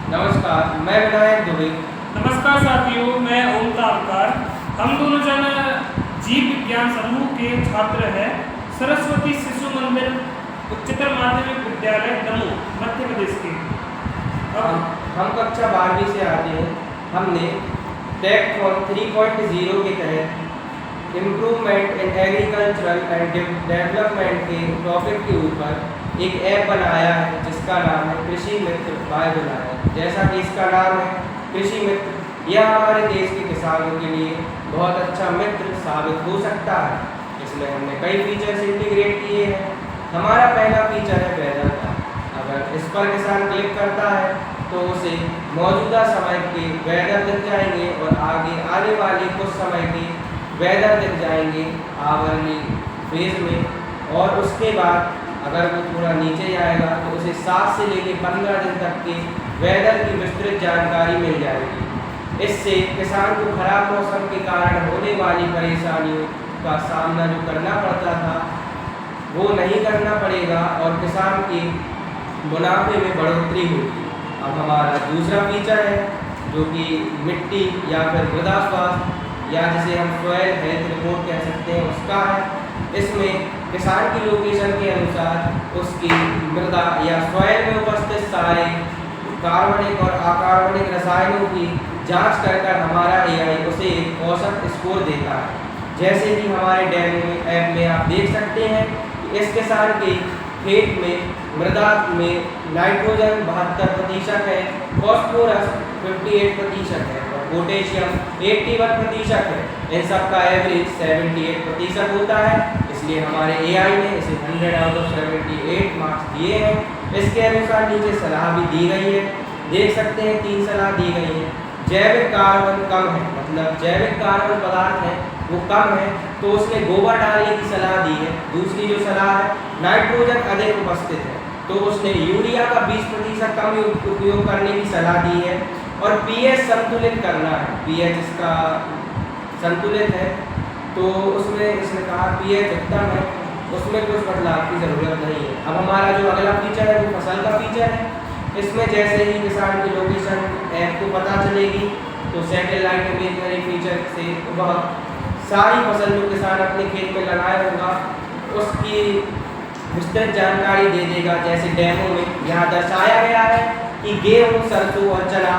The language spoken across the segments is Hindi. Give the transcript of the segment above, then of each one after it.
नमस्कार, मैं विनायक दुबे। नमस्कार साथियों, मैं ओम तावकार। हम दोनों जन जीव विज्ञान समूह के छात्र हैं सरस्वती शिशु मंदिर उच्चतर माध्यमिक विद्यालय दमोह मध्य प्रदेश के। हम कक्षा 12वीं से आते हैं। हमने टेक 3.0 के तहत improvement in agricultural and development के टॉपिक के ऊपर एक ऐप बनाया है जिसका नाम है कृषि मित्र बाय विनायक। जैसा कि इसका नाम है कृषि मित्र, यह हमारे देश के किसानों के लिए बहुत अच्छा मित्र साबित हो सकता है। इसमें हमने कई फीचर्स इंटीग्रेट किए हैं। हमारा पहला फीचर है वेदर का। अगर इस पर किसान क्लिक करता है तो उसे मौजूदा समय के वेदर दिख जाएंगे और आगे आने वाले कुछ समय के वेदर दिख जाएंगे आवरली फेज में। और उसके बाद अगर वो थोड़ा नीचे जाएगा तो उसे 7 से लेकर 15 दिन तक के वेदर की विस्तृत जानकारी मिल जाएगी। इससे किसान को खराब मौसम के कारण होने वाली परेशानियों का सामना जो करना पड़ता था वो नहीं करना पड़ेगा और किसान के मुनाफे में बढ़ोतरी होगी। अब हमारा दूसरा फीचर है जो कि मिट्टी या फिर मृदा स्वास्थ्य या जिसे हम सॉइल हेल्थ रिपोर्ट कह सकते हैं उसका है। इसमें किसान की लोकेशन के अनुसार उसकी मृदा या सॉइल में उपस्थित सारे कार्बनिक और अकार्बनिक रसायनों की जांच कर हमारा एआई उसे एक औसत स्कोर देता है। जैसे कि हमारे डेमो ऐप में आप देख सकते हैं कि इस किसान के खेत में मृदा में नाइट्रोजन 72% है, फॉस्फोरस 58% है और पोटेशियम 81% है। इन सब का एवरेज 78% होता है। इसलिए हमारे एआई ने इसे 100 आउट ऑफ 78 मार्क्स दिए हैं। इसके अनुसार नीचे सलाह भी दी गई है, देख सकते हैं 3 सलाह दी गई है। जैविक कार्बन कम है, मतलब जैविक कार्बन पदार्थ है वो कम है तो उसने गोबर डालने की सलाह दी है। दूसरी जो सलाह है नाइट्रोजन अधिक उपस्थित है तो उसने यूरिया का 20% कम उपयोग करने की सलाह दी है। और पीएच संतुलित करना है, पीएच इसका संतुलित है तो उसमें इसने कहा पीएच उत्तम है, उसमें कुछ बदलाव की ज़रूरत नहीं है। अब हमारा जो अगला फीचर है वो फसल का फीचर है। इसमें जैसे ही किसान की लोकेशन ऐप को पता चलेगी तो सैटेलाइट इमेजरी फीचर से वह सारी फसल जो किसान अपने खेत में लगाया होगा उसकी विस्तृत जानकारी दे देगा। जैसे डेमो में यहाँ दर्शाया गया है कि गेहूँ, सरसों और चना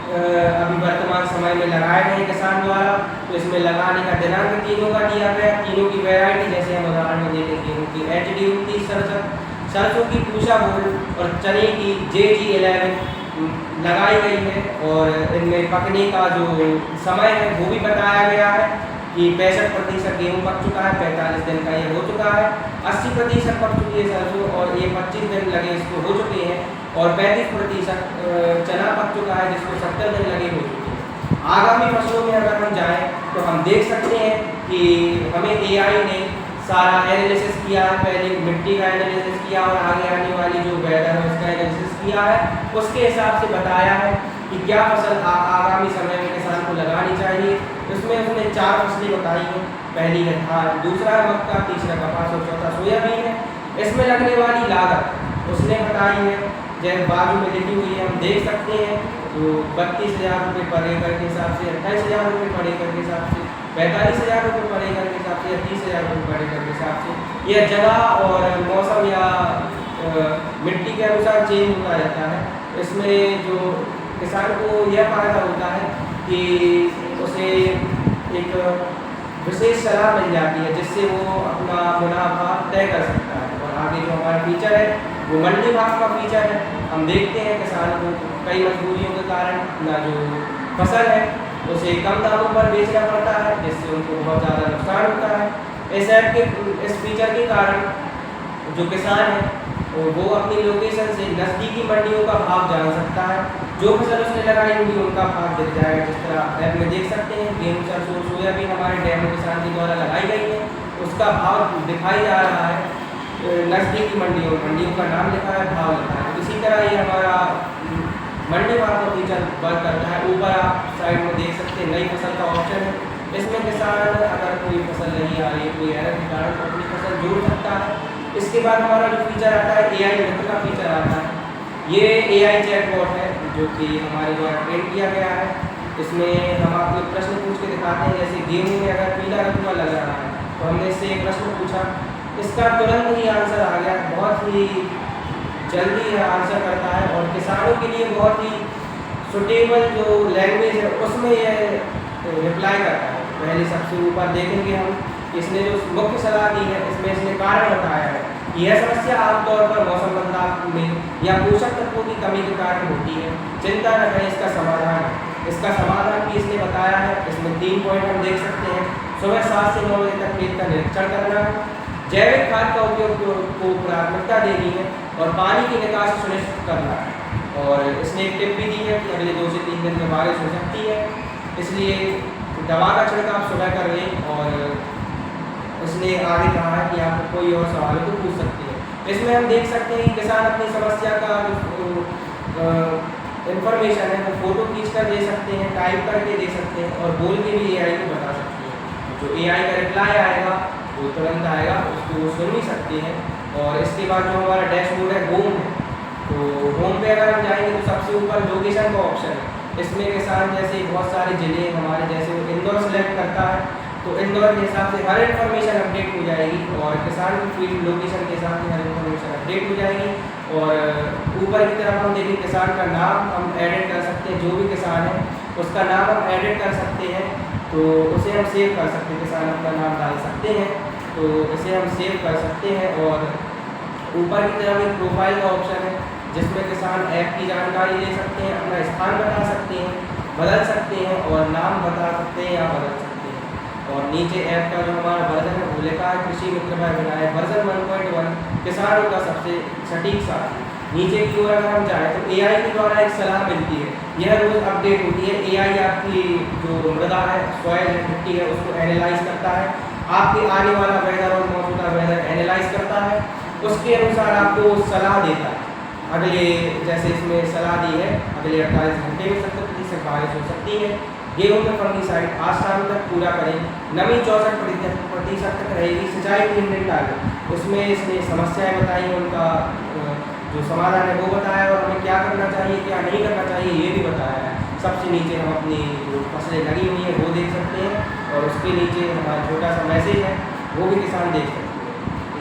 अभी वर्तमान समय में लगाए गए किसान द्वारा। तो इसमें लगाने का दिनांक तीनों का दिया गया, तीनों की वैरायटी जैसे हम उदाहरण में देखें गेहूँ की HD 2967, सरसों की पूषा गोल्ड और चने की JG 11 लगाई गई है। और इनमें पकने का जो समय है वो भी बताया गया है कि 65% गेहूँ पक चुका है, 45 दिन का ये हो चुका है, 80% पक चुकी है सरसों और ये 25 दिन लगे इसको हो चुके हैं और 35% चना पक चुका है जिसको 70 दिन लगे हो चुके हैं। आगामी फसलों में अगर हम जाएँ तो हम देख सकते हैं कि हमें एआई ने सारा एनालिसिस किया है, पहले मिट्टी का एनालिसिस किया और आगे आने वाली जो वेदर है उसका एनालिसिस किया है। उसके हिसाब से बताया है कि क्या फसल आगामी समय में किसान को लगानी चाहिए। इसमें उसने 4 फसलें बताई हैं, पहली है धान, दूसरा है मक्का, तीसरा कपास और चौथा सोयाबीन है। इसमें लगने वाली लागत उसने बताई है, जैसे बाजू में लिखी हुई है हम देख सकते हैं। तो 32,000 रुपये पर एकड़ के हिसाब से, 28,000 रुपये पर एकड़ के हिसाब से, 45,000 रुपये पर एकड़ के हिसाब से या 30,000 रुपये पर एकड़ के हिसाब से यह जगह और मौसम या मिट्टी के अनुसार चेंज होता रहता है। इसमें जो किसान को यह फ़ायदा होता है कि उसे एक विशेष सलाह मिल जाती है जिससे वो अपना मुनाफा तय कर सकता है। और आगे जो हमारा फीचर है वो मंडी भाव का फीचर है। हम देखते हैं किसान को कई मजबूरियों के कारण अपना जो फसल है उसे कम दामों पर बेचना पड़ता है जिससे उनको बहुत ज़्यादा नुकसान होता है। इस ऐप के इस फीचर के कारण जो किसान है वो अपनी लोकेशन से नज़दीकी मंडियों का भाव जान सकता है। जो फसल उसने लगाई होगी उनका भाव दिख जाएगा। जिस तरह ऐप में देख सकते हैं गेहूँ, सरसों, सोयाबीन हमारे डेमो किसान के द्वारा लगाई गई है, उसका भाव दिखाई जा रहा है। नज़दीकी मंडियों का नाम लिखा है, भाव लिखा है। इसी तरह ये हमारा मंडी भाव का फीचर वर्क करता है। ऊपर आप साइड में देख सकते हैं नई फसल का ऑप्शन है। इसमें किसान अगर कोई फसल नहीं आ रही है, कोई एरर के कारण अपनी फसल जोड़ सकता है। इसके बाद हमारा जो फीचर आता है एआई मित्र का फीचर आता है। ये एआई चैटबॉट है जो कि हमारे द्वारा ट्रेन किया गया है। इसमें हम आपको एक प्रश्न पूछ के दिखाते हैं, जैसे गेहूँ में अगर पीला रतुआ लग रहा है तो हमने इससे एक प्रश्न पूछा, इसका तुरंत ही आंसर आ गया, बहुत ही जल्दी आंसर करता है और किसानों के लिए बहुत ही सुटेबल जो लैंग्वेज है उसमें यह रिप्लाई करता है। पहले सबसे ऊपर देखेंगे हम इसने जो मुख्य सलाह दी है, इसमें इसने कारण बताया है कि यह समस्या आमतौर पर मौसम बदलाव में या पोषक तत्वों की कमी के कारण होती है, चिंता न करें, इसका समाधान है। इसका समाधान भी इसने बताया है। इसमें 3 पॉइंट हम देख सकते हैं। सुबह 7 से 9 बजे तक खेत का निरीक्षण करना है, जैविक खाद का उपयोग को प्राथमिकता देनी है और पानी की निकासी सुनिश्चित करना है। और इसने एक टिप भी दी है कि अगले 2 से 3 दिन में बारिश हो सकती है, इसलिए दवा का छिड़काव सुबह कर लें। और इसने आगे कहा है कि आपको कोई और सवाल हो तो पूछ सकते हैं। इसमें हम देख सकते हैं कि किसान अपनी समस्या का जो इन्फॉर्मेशन है वो फ़ोटो खींच कर दे सकते हैं, टाइप करके दे सकते हैं और बोल के भी AI को बता सकते हैं। जो AI का रिप्लाई आएगा वो तुरंत आएगा, उसको वो सुन भी सकते हैं। और इसके बाद जो हमारा डैशबोर्ड है होम है, तो होम पे अगर हम जाएंगे तो सबसे ऊपर लोकेशन का ऑप्शन है। इसमें किसान जैसे बहुत सारे ज़िले हमारे, जैसे वो इंदौर सेलेक्ट करता है तो इंदौर के हिसाब से हर इन्फॉर्मेशन अपडेट हो जाएगी और किसान की फील्ड लोकेशन के हिसाब से हर इन्फॉर्मेशन अपडेट हो जाएगी। और ऊपर की तरफ हम देखें किसान का नाम हम एडिट कर सकते हैं, जो भी किसान है उसका नाम हम एडिट कर सकते हैं, तो उसे हम सेव कर सकते हैं। किसान अपना नाम डाल सकते हैं तो इसे हम सेव कर सकते हैं। और ऊपर की तरफ एक प्रोफाइल का ऑप्शन है जिसमें किसान ऐप की जानकारी ले सकते हैं, अपना स्थान बता सकते हैं, बदल सकते हैं और नाम बता सकते हैं या बदल सकते हैं। और नीचे ऐप का जो हमारा वर्जन है वो लिखा है कृषि मित्र भाई विनायक वर्जन 1.1, किसानों का सबसे सटीक साथी। नीचे की ओर अगर हम जाएँ तो AI के द्वारा एक सलाह मिलती है, यह रोज़ अपडेट होती है। AI आपकी जो मृदा है, सॉइल है, मिट्टी है, उसको एनालाइज करता है, आपके आने वाला वेदर और मौजूदा वेदर एनालाइज करता है, उसके अनुसार आपको सलाह देता है। अगले जैसे इसमें सलाह दी है अगले 48 घंटे में 70% बारिश हो सकती है, गेहूँ में फंगिसाइड आज शाम तक पूरा करें, नमी 64% तक रहेगी, सिंचाई 3 दिन डालें। उसमें इसने समस्याएं बताई, उनका जो समाधान है वो बताया और हमें क्या करना चाहिए क्या नहीं करना चाहिए ये भी बताया है। सबसे नीचे हम अपनी जो फसलें लगी हुई हैं वो देख सकते हैं और उसके नीचे हमारा छोटा सा मैसेज है वो भी किसान देख सकते हैं।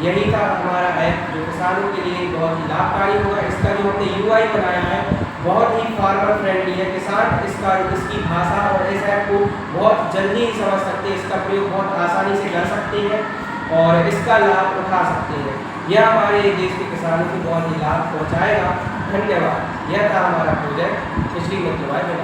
यही था हमारा ऐप जो किसानों के लिए बहुत ही लाभकारी होगा। इसका जो हमने UI बनाया है बहुत ही फार्मर फ्रेंडली है। किसान इसकी भाषा और इस ऐप को बहुत जल्दी ही समझ सकते हैं, इसका प्रयोग बहुत आसानी से कर सकते हैं और इसका लाभ उठा सकते हैं। यह हमारे देश के किसानों को बहुत ही लाभ पहुँचाएगा। धन्यवाद। यह था हमारा प्रोजेक्ट कृषि मित्र भाई।